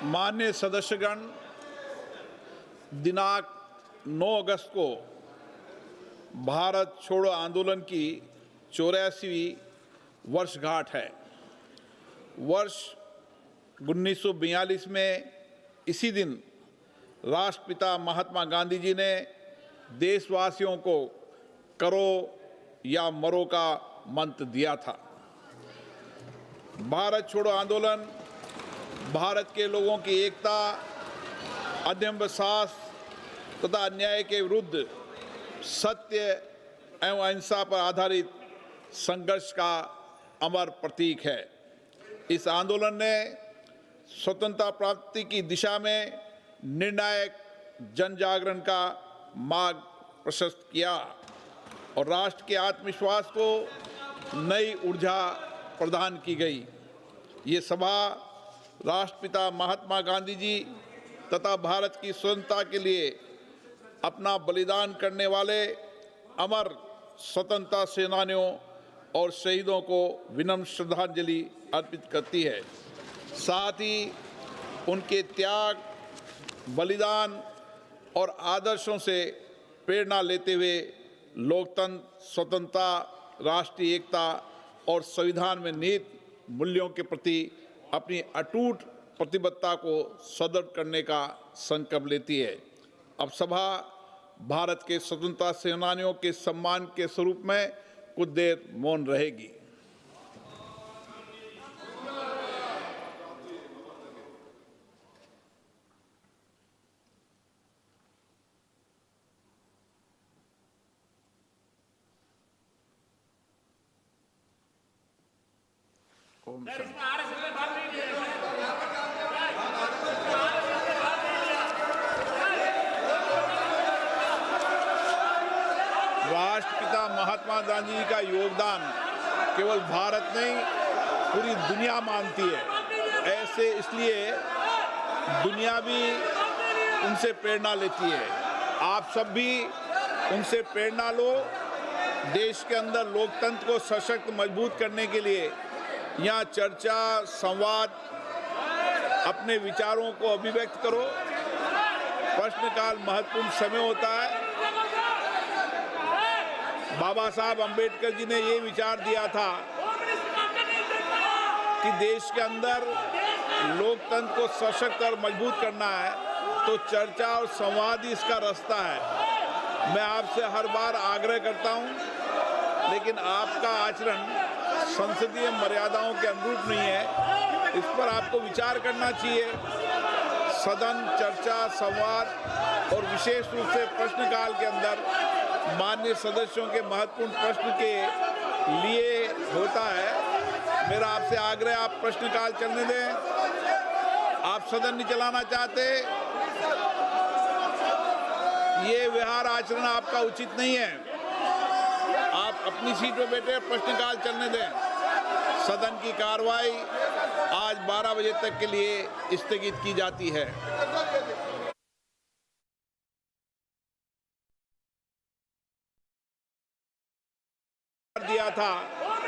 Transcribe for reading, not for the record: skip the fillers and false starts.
मान्य सदस्यगण, दिनांक 9 अगस्त को भारत छोड़ो आंदोलन की 84वीं वर्षगांठ है। वर्ष 1942 में इसी दिन राष्ट्रपिता महात्मा गांधी जी ने देशवासियों को करो या मरो का मंत्र दिया था। भारत छोड़ो आंदोलन भारत के लोगों की एकता, अदम्य साहस तथा अन्याय के विरुद्ध सत्य एवं अहिंसा पर आधारित संघर्ष का अमर प्रतीक है। इस आंदोलन ने स्वतंत्रता प्राप्ति की दिशा में निर्णायक जन जागरण का मार्ग प्रशस्त किया और राष्ट्र के आत्मविश्वास को नई ऊर्जा प्रदान की गई। ये सभा राष्ट्रपिता महात्मा गांधी जी तथा भारत की स्वतंत्रता के लिए अपना बलिदान करने वाले अमर स्वतंत्रता सेनानियों और शहीदों को विनम्र श्रद्धांजलि अर्पित करती है। साथ ही उनके त्याग, बलिदान और आदर्शों से प्रेरणा लेते हुए लोकतंत्र, स्वतंत्रता, राष्ट्रीय एकता और संविधान में निहित मूल्यों के प्रति अपनी अटूट प्रतिबद्धता को सुदृढ़ करने का संकल्प लेती है। अब सभा भारत के स्वतंत्रता सेनानियों के सम्मान के स्वरूप में कुछ देर मौन रहेगी। ओम शांति। राष्ट्रपिता महात्मा गांधी जी का योगदान केवल भारत नहीं, पूरी दुनिया मानती है। ऐसे इसलिए दुनिया भी उनसे प्रेरणा लेती है। आप सब भी उनसे प्रेरणा लो। देश के अंदर लोकतंत्र को सशक्त मजबूत करने के लिए यहाँ चर्चा, संवाद, अपने विचारों को अभिव्यक्त करो। प्रश्नकाल महत्वपूर्ण समय होता है। बाबा साहब अम्बेडकर जी ने ये विचार दिया था कि देश के अंदर लोकतंत्र को सशक्त और मजबूत करना है तो चर्चा और संवाद ही इसका रास्ता है। मैं आपसे हर बार आग्रह करता हूं, लेकिन आपका आचरण संसदीय मर्यादाओं के अनुरूप नहीं है। इस पर आपको विचार करना चाहिए। सदन, चर्चा, संवाद और विशेष रूप से प्रश्नकाल के अंदर माननीय सदस्यों के महत्वपूर्ण प्रश्न के लिए होता है। मेरा आपसे आग्रह, आप प्रश्नकाल चलने दें। आप सदन नहीं चलाना चाहते, ये व्यवहार आचरण आपका उचित नहीं है। आप अपनी सीट पर बैठे प्रश्नकाल चलने दें। सदन की कार्रवाई आज 12 बजे तक के लिए स्थगित की जाती है। दिया था